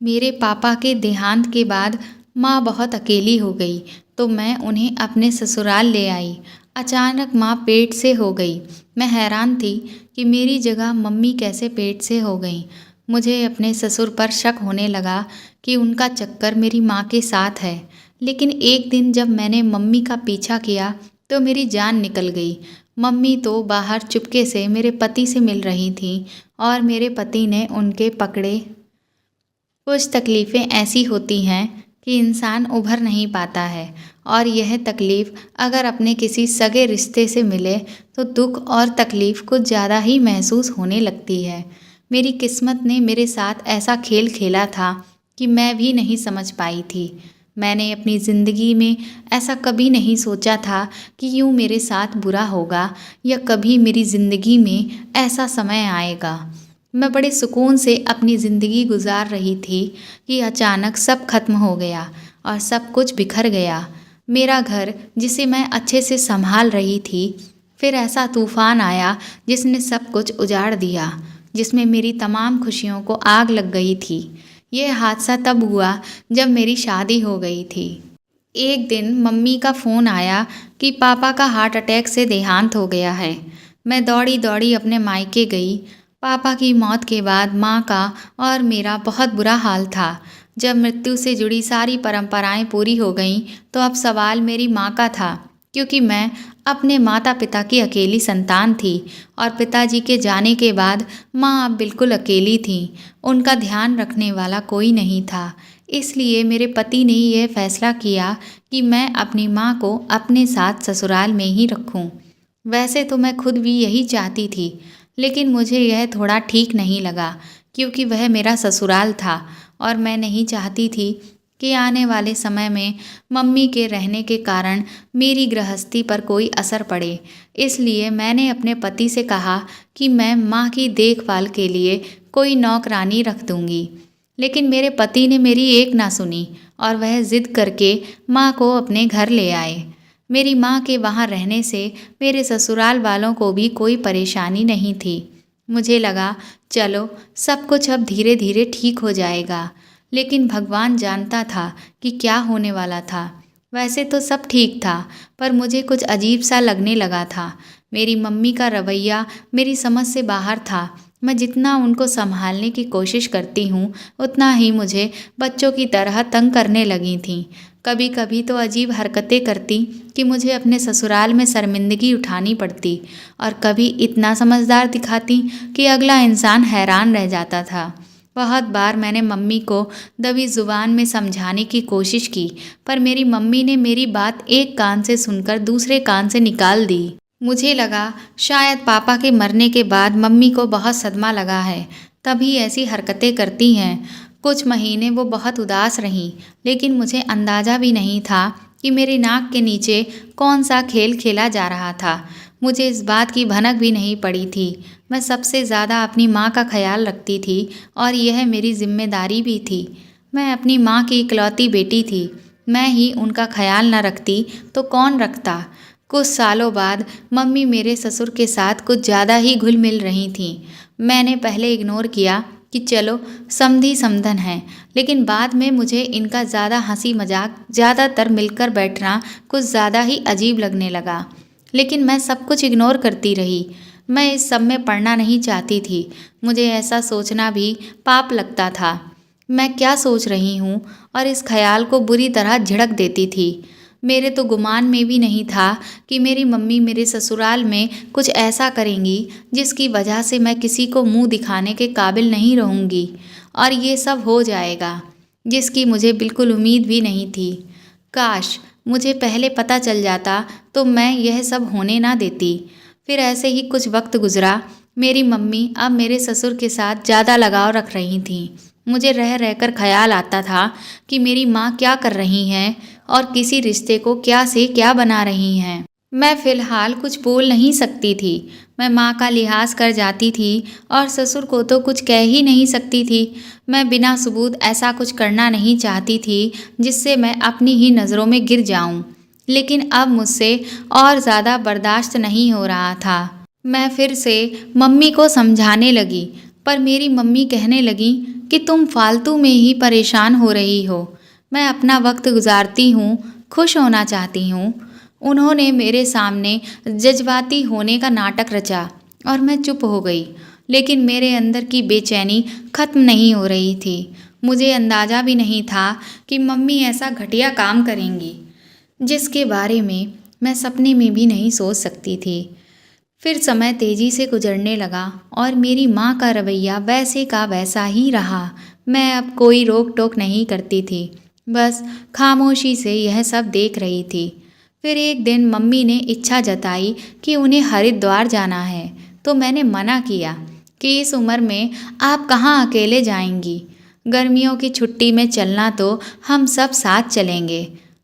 मेरे पापा के देहांत के बाद माँ बहुत अकेली हो गई, तो मैं उन्हें अपने ससुराल ले आई। अचानक माँ पेट से हो गई। मैं हैरान थी कि मेरी जगह मम्मी कैसे पेट से हो गईं। मुझे अपने ससुर पर शक होने लगा कि उनका चक्कर मेरी माँ के साथ है। लेकिन एक दिन जब मैंने मम्मी का पीछा किया तो मेरी जान निकल गई। मम्मी तो बाहर चुपके से मेरे पति से मिल रही थीं और मेरे पति ने उनके पकड़े। कुछ तकलीफ़ें ऐसी होती हैं कि इंसान उभर नहीं पाता है, और यह तकलीफ़ अगर अपने किसी सगे रिश्ते से मिले तो दुख और तकलीफ़ कुछ ज़्यादा ही महसूस होने लगती है। मेरी किस्मत ने मेरे साथ ऐसा खेल खेला था कि मैं भी नहीं समझ पाई थी। मैंने अपनी ज़िंदगी में ऐसा कभी नहीं सोचा था कि यूँ मेरे साथ बुरा होगा, या कभी मेरी ज़िंदगी में ऐसा समय आएगा। मैं बड़े सुकून से अपनी ज़िंदगी गुजार रही थी कि अचानक सब खत्म हो गया और सब कुछ बिखर गया। मेरा घर जिसे मैं अच्छे से संभाल रही थी, फिर ऐसा तूफान आया जिसने सब कुछ उजाड़ दिया, जिसमें मेरी तमाम खुशियों को आग लग गई थी। यह हादसा तब हुआ जब मेरी शादी हो गई थी। एक दिन मम्मी का फ़ोन आया कि पापा का हार्ट अटैक से देहांत हो गया है। मैं दौड़ी दौड़ी अपने मायके गई। पापा की मौत के बाद माँ का और मेरा बहुत बुरा हाल था। जब मृत्यु से जुड़ी सारी परंपराएं पूरी हो गईं तो अब सवाल मेरी माँ का था, क्योंकि मैं अपने माता पिता की अकेली संतान थी और पिताजी के जाने के बाद माँ अब बिल्कुल अकेली थी। उनका ध्यान रखने वाला कोई नहीं था। इसलिए मेरे पति ने यह फैसला किया कि मैं अपनी माँ को अपने साथ ससुराल में ही रखूं। वैसे तो मैं खुद भी यही चाहती थी, लेकिन मुझे यह थोड़ा ठीक नहीं लगा, क्योंकि वह मेरा ससुराल था और मैं नहीं चाहती थी कि आने वाले समय में मम्मी के रहने के कारण मेरी गृहस्थी पर असर पड़े। इसलिए मैंने अपने पति से कहा कि मैं माँ की देखभाल के लिए कोई नौकरानी रख दूँगी। लेकिन मेरे पति ने मेरी एक ना सुनी और वह ज़िद करके माँ को अपने घर ले आए। मेरी माँ के वहाँ रहने से मेरे ससुराल वालों को भी कोई परेशानी नहीं थी। मुझे लगा चलो सब कुछ अब धीरे धीरे ठीक हो जाएगा, लेकिन भगवान जानता था कि क्या होने वाला था। वैसे तो सब ठीक था, पर मुझे कुछ अजीब सा लगने लगा था। मेरी मम्मी का रवैया मेरी समझ से बाहर था। मैं जितना उनको संभालने की कोशिश करती हूँ, उतना ही मुझे बच्चों की तरह तंग करने लगी थीं। कभी कभी तो अजीब हरकतें करती कि मुझे अपने ससुराल में शर्मिंदगी उठानी पड़ती, और कभी इतना समझदार दिखाती कि अगला इंसान हैरान रह जाता था। बहुत बार मैंने मम्मी को दबी ज़ुबान में समझाने की कोशिश की, पर मेरी मम्मी ने मेरी बात एक कान से सुनकर दूसरे कान से निकाल दी। मुझे लगा शायद पापा के मरने के बाद मम्मी को बहुत सदमा लगा है, तभी ऐसी हरकतें करती हैं। कुछ महीने वो बहुत उदास रहीं, लेकिन मुझे अंदाज़ा भी नहीं था कि मेरी नाक के नीचे कौन सा खेल खेला जा रहा था। मुझे इस बात की भनक भी नहीं पड़ी थी। मैं सबसे ज़्यादा अपनी माँ का ख्याल रखती थी और यह मेरी जिम्मेदारी भी थी। मैं अपनी माँ की इकलौती बेटी थी। मैं ही उनका ख्याल न रखती तो कौन रखता। कुछ सालों बाद मम्मी मेरे ससुर के साथ कुछ ज़्यादा ही घुल मिल रही थीं। मैंने पहले इग्नोर किया कि चलो समधी समधन है, लेकिन बाद में मुझे इनका ज़्यादा हंसी मजाक, ज़्यादातर मिलकर बैठना कुछ ज़्यादा ही अजीब लगने लगा। लेकिन मैं सब कुछ इग्नोर करती रही। मैं इस सब में पड़ना नहीं चाहती थी। मुझे ऐसा सोचना भी पाप लगता था। मैं क्या सोच रही हूँ, और इस ख्याल को बुरी तरह झिड़क देती थी। मेरे तो गुमान में भी नहीं था कि मेरी मम्मी मेरे ससुराल में कुछ ऐसा करेंगी जिसकी वजह से मैं किसी को मुंह दिखाने के काबिल नहीं रहूँगी, और ये सब हो जाएगा जिसकी मुझे बिल्कुल उम्मीद भी नहीं थी। काश मुझे पहले पता चल जाता तो मैं यह सब होने ना देती। फिर ऐसे ही कुछ वक्त गुजरा। मेरी मम्मी अब मेरे ससुर के साथ ज़्यादा लगाव रख रही थीं। मुझे रह रहकर ख्याल आता था कि मेरी माँ क्या कर रही हैं और किसी रिश्ते को क्या से क्या बना रही हैं। मैं फ़िलहाल कुछ बोल नहीं सकती थी। मैं माँ का लिहाज कर जाती थी और ससुर को तो कुछ कह ही नहीं सकती थी। मैं बिना सबूत ऐसा कुछ करना नहीं चाहती थी जिससे मैं अपनी ही नज़रों में गिर जाऊं। लेकिन अब मुझसे और ज़्यादा बर्दाश्त नहीं हो रहा था। मैं फिर से मम्मी को समझाने लगी, पर मेरी मम्मी कहने लगी कि तुम फालतू में ही परेशान हो रही हो। मैं अपना वक्त गुजारती हूँ, खुश होना चाहती हूँ। उन्होंने मेरे सामने जज्बाती होने का नाटक रचा और मैं चुप हो गई। लेकिन मेरे अंदर की बेचैनी खत्म नहीं हो रही थी। मुझे अंदाज़ा भी नहीं था कि मम्मी ऐसा घटिया काम करेंगी, जिसके बारे में मैं सपने में भी नहीं सोच सकती थी। फिर समय तेजी से गुजरने लगा और मेरी माँ का रवैया वैसे का वैसा ही रहा। मैं अब कोई रोक टोक नहीं करती थी, बस खामोशी से यह सब देख रही थी। फिर एक दिन मम्मी ने इच्छा जताई कि उन्हें हरिद्वार जाना है, तो मैंने मना किया कि इस उम्र में आप कहाँ अकेले जाएंगी। गर्मियों की छुट्टी में चलना तो हम सब साथ चलेंगे।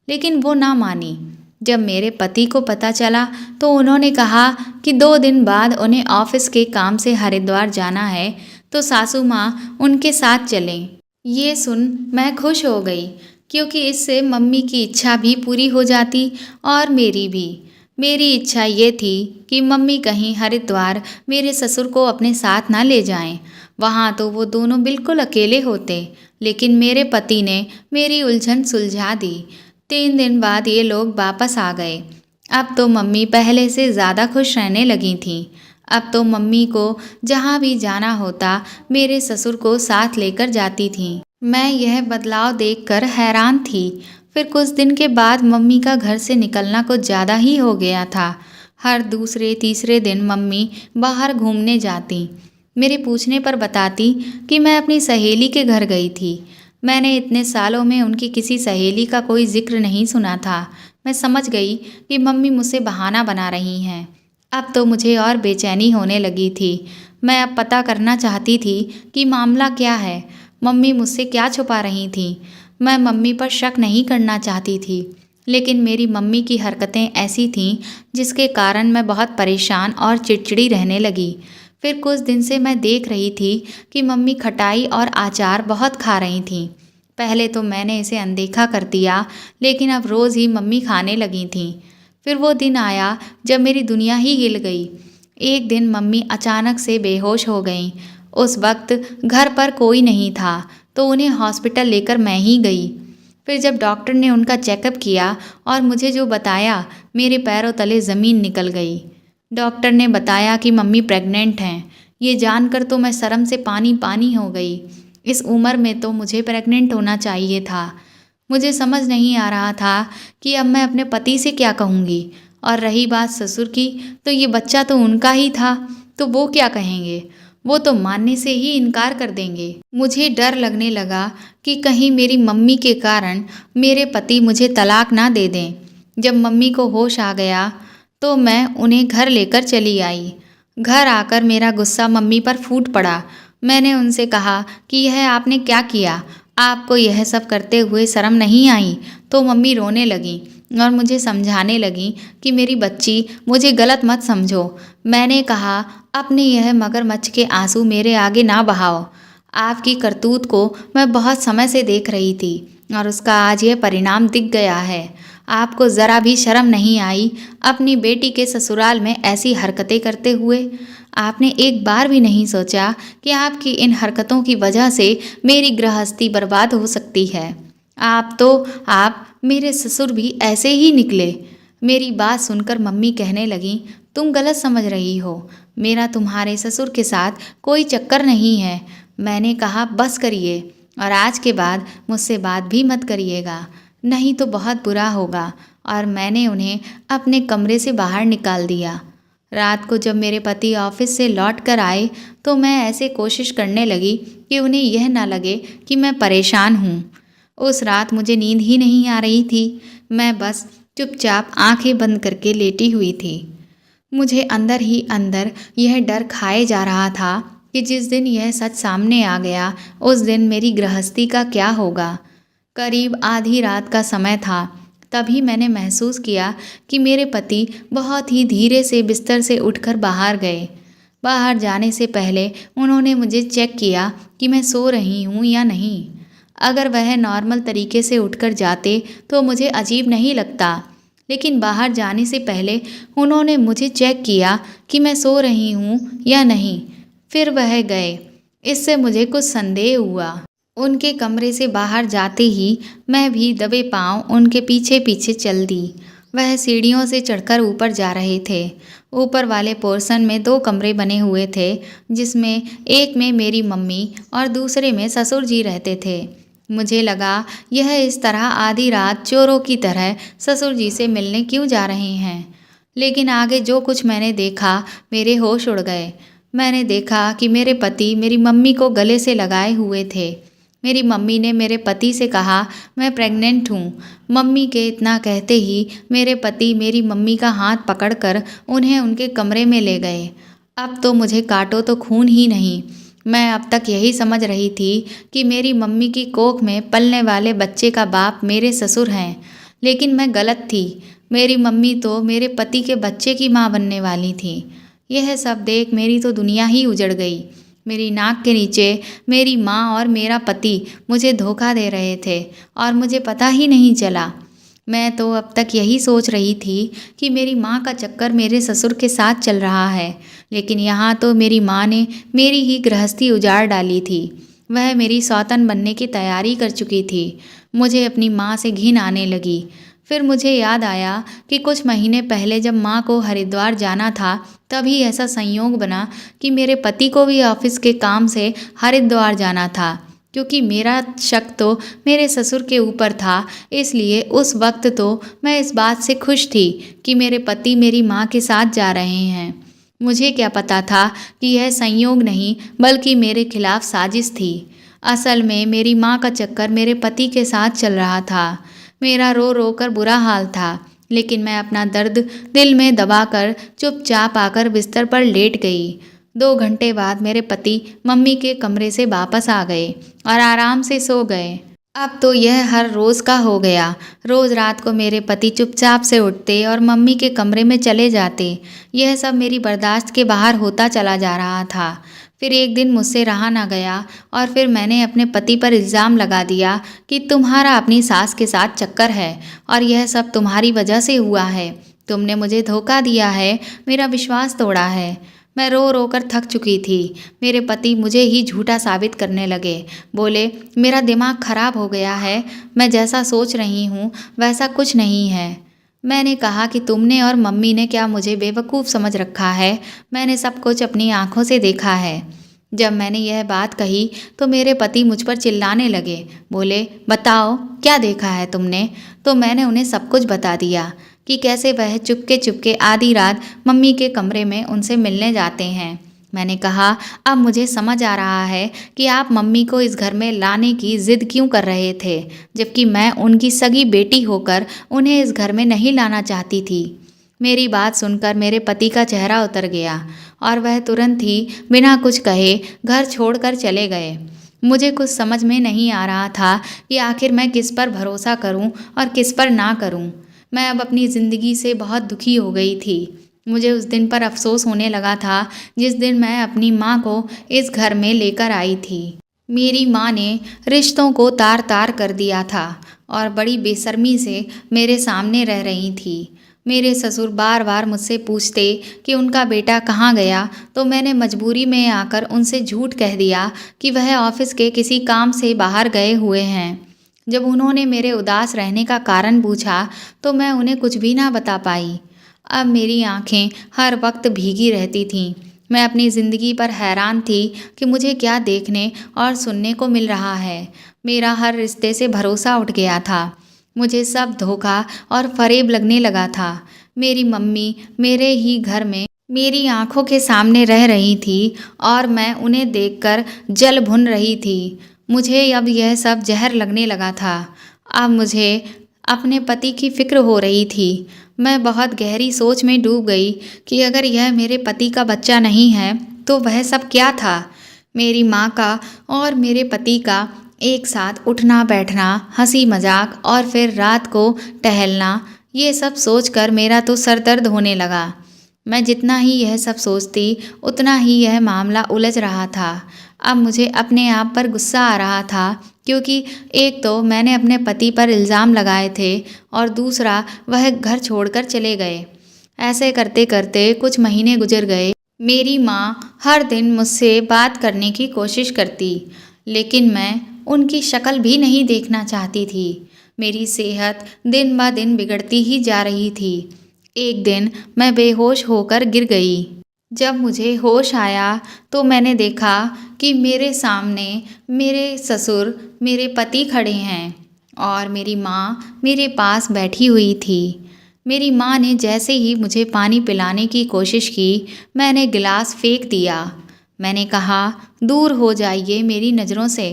लेकिन वो ना मानी। जब मेरे पति को पता चला तो उन्होंने कहा कि 2 दिन बाद उन्हें ऑफिस के काम से हरिद्वार जाना है, तो सासू माँ उनके साथ चलें। ये सुन मैं खुश हो गई, क्योंकि इससे मम्मी की इच्छा भी पूरी हो जाती और मेरी भी। मेरी इच्छा ये थी कि मम्मी कहीं हरिद्वार मेरे ससुर को अपने साथ ना ले जाएं। वहाँ तो वो दोनों बिल्कुल अकेले होते। लेकिन मेरे पति ने मेरी उलझन सुलझा दी। 3 दिन बाद ये लोग वापस आ गए। अब तो मम्मी पहले से ज़्यादा खुश रहने लगी थीं। अब तो मम्मी को जहाँ भी जाना होता मेरे ससुर को साथ लेकर जाती थीं। मैं यह बदलाव देखकर हैरान थी। फिर कुछ दिन के बाद मम्मी का घर से निकलना कुछ ज़्यादा ही हो गया था। हर दूसरे तीसरे दिन मम्मी बाहर घूमने जाती। मेरे पूछने पर बताती कि मैं अपनी सहेली के घर गई थी। मैंने इतने सालों में उनकी किसी सहेली का कोई जिक्र नहीं सुना था। मैं समझ गई कि मम्मी मुझसे बहाना बना रही हैं। अब तो मुझे और बेचैनी होने लगी थी। मैं अब पता करना चाहती थी कि मामला क्या है। मम्मी मुझसे क्या छुपा रही थीं। मैं मम्मी पर शक नहीं करना चाहती थी, लेकिन मेरी मम्मी की हरकतें ऐसी थीं जिसके कारण मैं बहुत परेशान और चिड़चिड़ी रहने लगी। फिर कुछ दिन से मैं देख रही थी कि मम्मी खटाई और अचार बहुत खा रही थीं। पहले तो मैंने इसे अनदेखा कर दिया, लेकिन अब रोज़ ही मम्मी खाने लगी थीं। फिर वो दिन आया जब मेरी दुनिया ही हिल गई। एक दिन मम्मी अचानक से बेहोश हो गईं। उस वक्त घर पर कोई नहीं था, तो उन्हें हॉस्पिटल लेकर मैं ही गई। फिर जब डॉक्टर ने उनका चेकअप किया और मुझे जो बताया, मेरे पैरों तले ज़मीन निकल गई। डॉक्टर ने बताया कि मम्मी प्रेग्नेंट हैं। ये जानकर तो मैं शर्म से पानी पानी हो गई। इस उम्र में तो मुझे प्रेग्नेंट होना चाहिए था। मुझे समझ नहीं आ रहा था कि अब मैं अपने पति से क्या कहूँगी। और रही बात ससुर की, तो ये बच्चा तो उनका ही था, तो वो क्या कहेंगे। वो तो मानने से ही इनकार कर देंगे। मुझे डर लगने लगा कि कहीं मेरी मम्मी के कारण मेरे पति मुझे तलाक ना दे दें। जब मम्मी को होश आ गया तो मैं उन्हें घर लेकर चली आई। घर आकर मेरा गुस्सा मम्मी पर फूट पड़ा। मैंने उनसे कहा कि यह आपने क्या किया, आपको यह सब करते हुए शर्म नहीं आई। तो मम्मी रोने लगी और मुझे समझाने लगी कि मेरी बच्ची, मुझे गलत मत समझो। मैंने कहा, अपने यह मगरमच्छ के आंसू मेरे आगे ना बहाओ। आपकी करतूत को मैं बहुत समय से देख रही थी और उसका आज यह परिणाम दिख गया है। आपको ज़रा भी शर्म नहीं आई अपनी बेटी के ससुराल में ऐसी हरकतें करते हुए। आपने एक बार भी नहीं सोचा कि आपकी इन हरकतों की वजह से मेरी गृहस्थी बर्बाद हो सकती है। आप मेरे ससुर भी ऐसे ही निकले। मेरी बात सुनकर मम्मी कहने लगी, तुम गलत समझ रही हो। मेरा तुम्हारे ससुर के साथ कोई चक्कर नहीं है। मैंने कहा, बस करिए और आज के बाद मुझसे बात भी मत करिएगा, नहीं तो बहुत बुरा होगा। और मैंने उन्हें अपने कमरे से बाहर निकाल दिया। रात को जब मेरे पति ऑफिस से लौट कर आए तो मैं ऐसे कोशिश करने लगी कि उन्हें यह ना लगे कि मैं परेशान हूँ। उस रात मुझे नींद ही नहीं आ रही थी। मैं बस चुपचाप आंखें बंद करके लेटी हुई थी। मुझे अंदर ही अंदर यह डर खाए जा रहा था कि जिस दिन यह सच सामने आ गया, उस दिन मेरी गृहस्थी का क्या होगा। करीब आधी रात का समय था। तभी मैंने महसूस किया कि मेरे पति बहुत ही धीरे से बिस्तर से उठकर बाहर गए। बाहर जाने से पहले उन्होंने मुझे चेक किया कि मैं सो रही हूँ या नहीं। अगर वह नॉर्मल तरीके से उठकर जाते तो मुझे अजीब नहीं लगता, लेकिन बाहर जाने से पहले उन्होंने मुझे चेक किया कि मैं सो रही हूँ या नहीं। फिर वह गए। इससे मुझे कुछ संदेह हुआ। उनके कमरे से बाहर जाते ही मैं भी दबे पांव उनके पीछे पीछे चल दी। वह सीढ़ियों से चढ़कर ऊपर जा रहे थे। ऊपर वाले पोर्शन में 2 कमरे बने हुए थे, जिसमें एक में मेरी मम्मी और दूसरे में ससुर जी रहते थे। मुझे लगा यह इस तरह आधी रात चोरों की तरह ससुर जी से मिलने क्यों जा रहे हैं। लेकिन आगे जो कुछ मैंने देखा, मेरे होश उड़ गए। मैंने देखा कि मेरे पति मेरी मम्मी को गले से लगाए हुए थे। मेरी मम्मी ने मेरे पति से कहा, मैं प्रेग्नेंट हूँ। मम्मी के इतना कहते ही मेरे पति मेरी मम्मी का हाथ पकड़कर उन्हें उनके कमरे में ले गए। अब तो मुझे काटो तो खून ही नहीं। मैं अब तक यही समझ रही थी कि मेरी मम्मी की कोख में पलने वाले बच्चे का बाप मेरे ससुर हैं, लेकिन मैं गलत थी। मेरी मम्मी तो मेरे पति के बच्चे की माँ बनने वाली थी। यह सब देख मेरी तो दुनिया ही उजड़ गई। मेरी नाक के नीचे मेरी माँ और मेरा पति मुझे धोखा दे रहे थे और मुझे पता ही नहीं चला। मैं तो अब तक यही सोच रही थी कि मेरी माँ का चक्कर मेरे ससुर के साथ चल रहा है, लेकिन यहाँ तो मेरी माँ ने मेरी ही गृहस्थी उजाड़ डाली थी। वह मेरी सौतन बनने की तैयारी कर चुकी थी। मुझे अपनी माँ से घिन आने लगी। फिर मुझे याद आया कि कुछ महीने पहले जब माँ को हरिद्वार जाना था, तभी ऐसा संयोग बना कि मेरे पति को भी ऑफिस के काम से हरिद्वार जाना था। क्योंकि मेरा शक तो मेरे ससुर के ऊपर था, इसलिए उस वक्त तो मैं इस बात से खुश थी कि मेरे पति मेरी माँ के साथ जा रहे हैं। मुझे क्या पता था कि यह संयोग नहीं बल्कि मेरे खिलाफ साजिश थी। असल में मेरी माँ का चक्कर मेरे पति के साथ चल रहा था। मेरा रो रो कर बुरा हाल था, लेकिन मैं अपना दर्द दिल में दबाकर चुपचाप आकर बिस्तर पर लेट गई। 2 घंटे बाद मेरे पति मम्मी के कमरे से वापस आ गए और आराम से सो गए। अब तो यह हर रोज़ का हो गया। रोज़ रात को मेरे पति चुपचाप से उठते और मम्मी के कमरे में चले जाते। यह सब मेरी बर्दाश्त के बाहर होता चला जा रहा था। फिर एक दिन मुझसे रहा ना गया और फिर मैंने अपने पति पर इल्ज़ाम लगा दिया कि तुम्हारा अपनी सास के साथ चक्कर है और यह सब तुम्हारी वजह से हुआ है। तुमने मुझे धोखा दिया है, मेरा विश्वास तोड़ा है। मैं रो रो कर थक चुकी थी। मेरे पति मुझे ही झूठा साबित करने लगे। बोले, मेरा दिमाग खराब हो गया है, मैं जैसा सोच रही हूँ वैसा कुछ नहीं है। मैंने कहा कि तुमने और मम्मी ने क्या मुझे बेवकूफ़ समझ रखा है। मैंने सब कुछ अपनी आंखों से देखा है। जब मैंने यह बात कही तो मेरे पति मुझ पर चिल्लाने लगे। बोले, बताओ क्या देखा है तुमने। तो मैंने उन्हें सब कुछ बता दिया कि कैसे वह चुपके चुपके आधी रात मम्मी के कमरे में उनसे मिलने जाते हैं। मैंने कहा, अब मुझे समझ आ रहा है कि आप मम्मी को इस घर में लाने की ज़िद क्यों कर रहे थे, जबकि मैं उनकी सगी बेटी होकर उन्हें इस घर में नहीं लाना चाहती थी। मेरी बात सुनकर मेरे पति का चेहरा उतर गया और वह तुरंत ही बिना कुछ कहे घर छोड़कर चले गए। मुझे कुछ समझ में नहीं आ रहा था कि आखिर मैं किस पर भरोसा करूं और किस पर ना करूं। मैं अब अपनी ज़िंदगी से बहुत दुखी हो गई थी। मुझे उस दिन पर अफसोस होने लगा था जिस दिन मैं अपनी माँ को इस घर में लेकर आई थी। मेरी माँ ने रिश्तों को तार तार कर दिया था और बड़ी बेशर्मी से मेरे सामने रह रही थी। मेरे ससुर बार बार मुझसे पूछते कि उनका बेटा कहाँ गया, तो मैंने मजबूरी में आकर उनसे झूठ कह दिया कि वह ऑफिस के किसी काम से बाहर गए हुए हैं। जब उन्होंने मेरे उदास रहने का कारण पूछा तो मैं उन्हें कुछ भी ना बता पाई। अब मेरी आंखें हर वक्त भीगी रहती थीं। मैं अपनी ज़िंदगी पर हैरान थी कि मुझे क्या देखने और सुनने को मिल रहा है। मेरा हर रिश्ते से भरोसा उठ गया था। मुझे सब धोखा और फरेब लगने लगा था। मेरी मम्मी मेरे ही घर में मेरी आंखों के सामने रह रही थी और मैं उन्हें देखकर जल भुन रही थी। मुझे अब यह सब जहर लगने लगा था। अब मुझे अपने पति की फिक्र हो रही थी। मैं बहुत गहरी सोच में डूब गई कि अगर यह मेरे पति का बच्चा नहीं है तो वह सब क्या था। मेरी माँ का और मेरे पति का एक साथ उठना बैठना, हंसी मजाक और फिर रात को टहलना, ये सब सोचकर मेरा तो सर दर्द होने लगा। मैं जितना ही यह सब सोचती उतना ही यह मामला उलझ रहा था। अब मुझे अपने आप पर गुस्सा आ रहा था, क्योंकि एक तो मैंने अपने पति पर इल्ज़ाम लगाए थे और दूसरा वह घर छोड़कर चले गए। ऐसे करते करते कुछ महीने गुजर गए। मेरी माँ हर दिन मुझसे बात करने की कोशिश करती, लेकिन मैं उनकी शक्ल भी नहीं देखना चाहती थी। मेरी सेहत दिन ब दिन बिगड़ती ही जा रही थी। एक दिन मैं बेहोश होकर गिर गई। जब मुझे होश आया तो मैंने देखा कि मेरे सामने मेरे ससुर, मेरे पति खड़े हैं और मेरी माँ मेरे पास बैठी हुई थी। मेरी माँ ने जैसे ही मुझे पानी पिलाने की कोशिश की, मैंने गिलास फेंक दिया। मैंने कहा, दूर हो जाइए मेरी नज़रों से,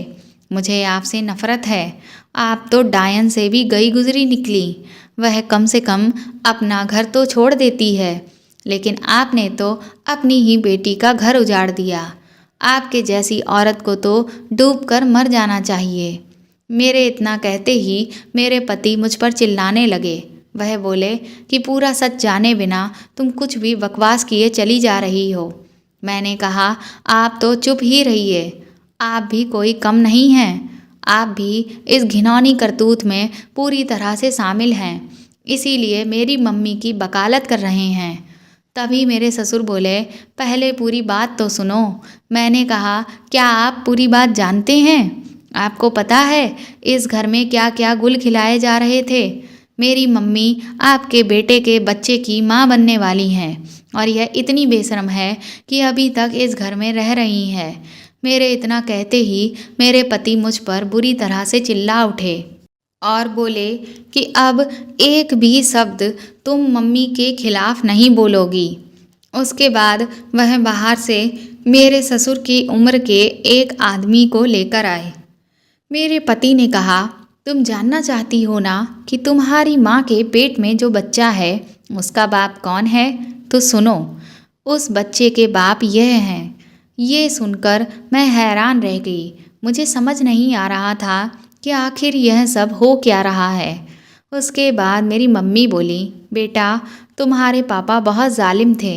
मुझे आपसे नफ़रत है। आप तो डायन से भी गई गुजरी निकली। वह कम से कम अपना घर तो छोड़ देती है, लेकिन आपने तो अपनी ही बेटी का घर उजाड़ दिया। आपके जैसी औरत को तो डूबकर मर जाना चाहिए। मेरे इतना कहते ही मेरे पति मुझ पर चिल्लाने लगे। वह बोले कि पूरा सच जाने बिना तुम कुछ भी बकवास किए चली जा रही हो। मैंने कहा, आप तो चुप ही रहिए, आप भी कोई कम नहीं हैं। आप भी इस घिनौनी करतूत में पूरी तरह से शामिल हैं, इसीलिए मेरी मम्मी की वकालत कर रहे हैं। तभी मेरे ससुर बोले, पहले पूरी बात तो सुनो। मैंने कहा, क्या आप पूरी बात जानते हैं? आपको पता है इस घर में क्या क्या गुल खिलाए जा रहे थे? मेरी मम्मी आपके बेटे के बच्चे की माँ बनने वाली हैं और यह इतनी बेशर्म है कि अभी तक इस घर में रह रही है। मेरे इतना कहते ही मेरे पति मुझ पर बुरी तरह से चिल्ला उठे और बोले कि अब एक भी शब्द तुम मम्मी के खिलाफ नहीं बोलोगी। उसके बाद वह बाहर से मेरे ससुर की उम्र के एक आदमी को लेकर आए। मेरे पति ने कहा, तुम जानना चाहती हो ना कि तुम्हारी माँ के पेट में जो बच्चा है उसका बाप कौन है? तो सुनो, उस बच्चे के बाप यह हैं। ये सुनकर मैं हैरान रह गई। मुझे समझ नहीं आ रहा था कि आखिर यह सब हो क्या रहा है। उसके बाद मेरी मम्मी बोली, बेटा, तुम्हारे पापा बहुत जालिम थे।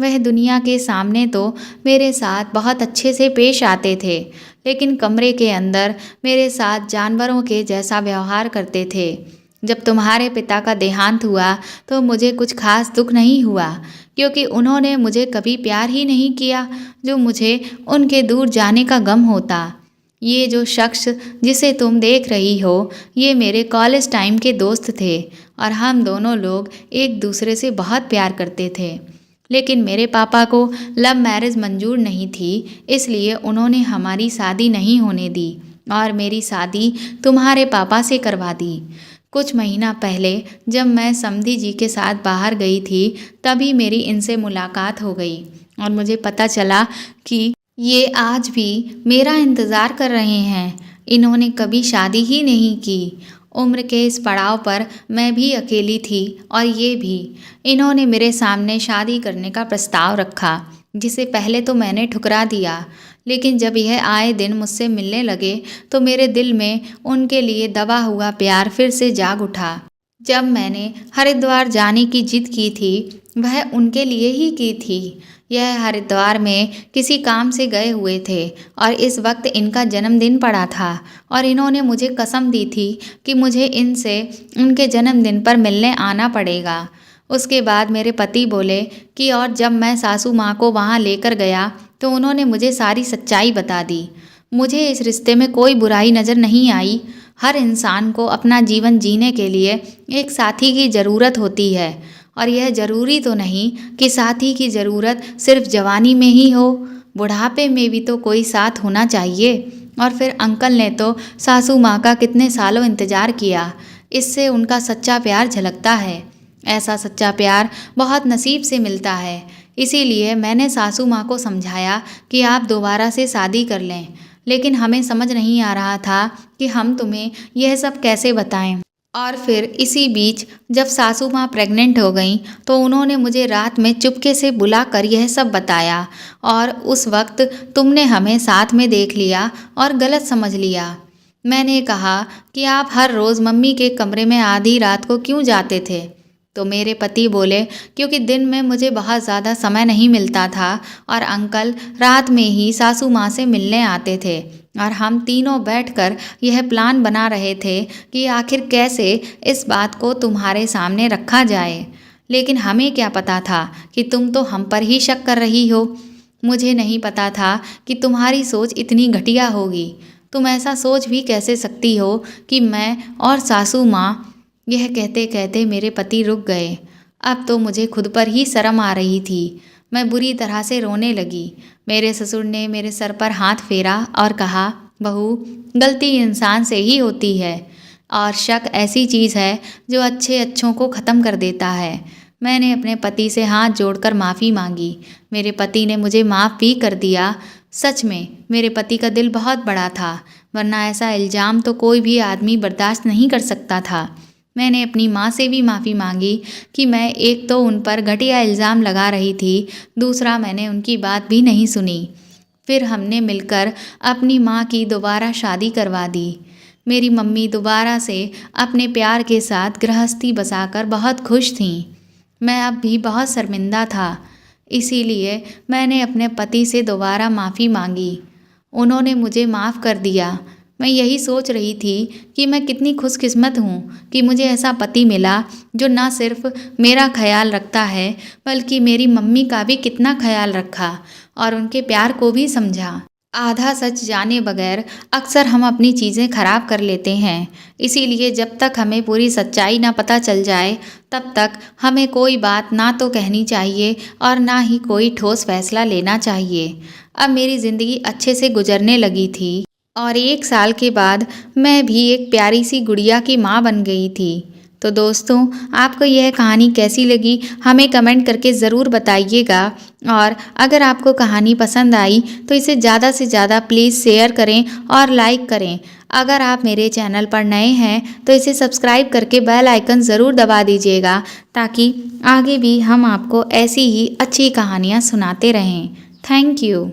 वह दुनिया के सामने तो मेरे साथ बहुत अच्छे से पेश आते थे, लेकिन कमरे के अंदर मेरे साथ जानवरों के जैसा व्यवहार करते थे। जब तुम्हारे पिता का देहांत हुआ तो मुझे कुछ खास दुख नहीं हुआ, क्योंकि उन्होंने मुझे कभी प्यार ही नहीं किया जो मुझे उनके दूर जाने का गम होता। ये जो शख्स जिसे तुम देख रही हो, ये मेरे कॉलेज टाइम के दोस्त थे और हम दोनों लोग एक दूसरे से बहुत प्यार करते थे। लेकिन मेरे पापा को लव मैरिज मंजूर नहीं थी, इसलिए उन्होंने हमारी शादी नहीं होने दी और मेरी शादी तुम्हारे पापा से करवा दी। कुछ महीना पहले जब मैं समधी जी के साथ बाहर गई थी, तभी मेरी इनसे मुलाकात हो गई और मुझे पता चला कि ये आज भी मेरा इंतज़ार कर रहे हैं। इन्होंने कभी शादी ही नहीं की। उम्र के इस पड़ाव पर मैं भी अकेली थी और ये भी। इन्होंने मेरे सामने शादी करने का प्रस्ताव रखा, जिसे पहले तो मैंने ठुकरा दिया, लेकिन जब यह आए दिन मुझसे मिलने लगे तो मेरे दिल में उनके लिए दबा हुआ प्यार फिर से जाग उठा। जब मैंने हरिद्वार जाने की जिद की थी, वह उनके लिए ही की थी। यह हरिद्वार में किसी काम से गए हुए थे और इस वक्त इनका जन्मदिन पड़ा था और इन्होंने मुझे कसम दी थी कि मुझे इनसे उनके जन्मदिन पर मिलने आना पड़ेगा। उसके बाद मेरे पति बोले कि और जब मैं सासू माँ को वहाँ लेकर गया तो उन्होंने मुझे सारी सच्चाई बता दी। मुझे इस रिश्ते में कोई बुराई नज़र नहीं आई। हर इंसान को अपना जीवन जीने के लिए एक साथी की ज़रूरत होती है और यह ज़रूरी तो नहीं कि साथी की ज़रूरत सिर्फ जवानी में ही हो, बुढ़ापे में भी तो कोई साथ होना चाहिए। और फिर अंकल ने तो सासू माँ का कितने सालों इंतज़ार किया, इससे उनका सच्चा प्यार झलकता है। ऐसा सच्चा प्यार बहुत नसीब से मिलता है। इसीलिए मैंने सासू माँ को समझाया कि आप दोबारा से शादी कर लें, लेकिन हमें समझ नहीं आ रहा था कि हम तुम्हें यह सब कैसे बताएं। और फिर इसी बीच जब सासू माँ प्रेग्नेंट हो गईं तो उन्होंने मुझे रात में चुपके से बुलाकर यह सब बताया और उस वक्त तुमने हमें साथ में देख लिया और गलत समझ लिया। मैंने कहा कि आप हर रोज़ मम्मी के कमरे में आधी रात को क्यों जाते थे? तो मेरे पति बोले, क्योंकि दिन में मुझे बहुत ज़्यादा समय नहीं मिलता था और अंकल रात में ही सासू माँ से मिलने आते थे और हम तीनों बैठकर यह प्लान बना रहे थे कि आखिर कैसे इस बात को तुम्हारे सामने रखा जाए। लेकिन हमें क्या पता था कि तुम तो हम पर ही शक कर रही हो। मुझे नहीं पता था कि तुम्हारी सोच इतनी घटिया होगी। तुम ऐसा सोच भी कैसे सकती हो कि मैं और सासू माँ। यह कहते कहते मेरे पति रुक गए। अब तो मुझे खुद पर ही शर्म आ रही थी। मैं बुरी तरह से रोने लगी। मेरे ससुर ने मेरे सर पर हाथ फेरा और कहा, बहू, गलती इंसान से ही होती है और शक ऐसी चीज़ है जो अच्छे अच्छों को ख़त्म कर देता है। मैंने अपने पति से हाथ जोड़कर माफ़ी मांगी। मेरे पति ने मुझे माफ़ भी कर दिया। सच में मेरे पति का दिल बहुत बड़ा था, वरना ऐसा इल्ज़ाम तो कोई भी आदमी बर्दाश्त नहीं कर सकता था। मैंने अपनी माँ से भी माफ़ी मांगी कि मैं एक तो उन पर घटिया इल्ज़ाम लगा रही थी, दूसरा मैंने उनकी बात भी नहीं सुनी। फिर हमने मिलकर अपनी माँ की दोबारा शादी करवा दी। मेरी मम्मी दोबारा से अपने प्यार के साथ गृहस्थी बसाकर बहुत खुश थीं। मैं अब भी बहुत शर्मिंदा था, इसीलिए मैंने अपने पति से दोबारा माफ़ी मांगी। उन्होंने मुझे माफ़ कर दिया। मैं यही सोच रही थी कि मैं कितनी खुशकिस्मत हूँ कि मुझे ऐसा पति मिला जो ना सिर्फ मेरा ख्याल रखता है बल्कि मेरी मम्मी का भी कितना ख्याल रखा और उनके प्यार को भी समझा। आधा सच जाने बगैर अक्सर हम अपनी चीज़ें खराब कर लेते हैं, इसीलिए जब तक हमें पूरी सच्चाई ना पता चल जाए तब तक हमें कोई बात ना तो कहनी चाहिए और ना ही कोई ठोस फैसला लेना चाहिए। अब मेरी ज़िंदगी अच्छे से गुजरने लगी थी और 1 साल के बाद मैं भी एक प्यारी सी गुड़िया की माँ बन गई थी। तो दोस्तों, आपको यह कहानी कैसी लगी हमें कमेंट करके ज़रूर बताइएगा और अगर आपको कहानी पसंद आई तो इसे ज़्यादा से ज़्यादा प्लीज़ शेयर करें और लाइक करें। अगर आप मेरे चैनल पर नए हैं तो इसे सब्सक्राइब करके बेल आइकन ज़रूर दबा दीजिएगा ताकि आगे भी हम आपको ऐसी ही अच्छी कहानियाँ सुनाते रहें। Thank you.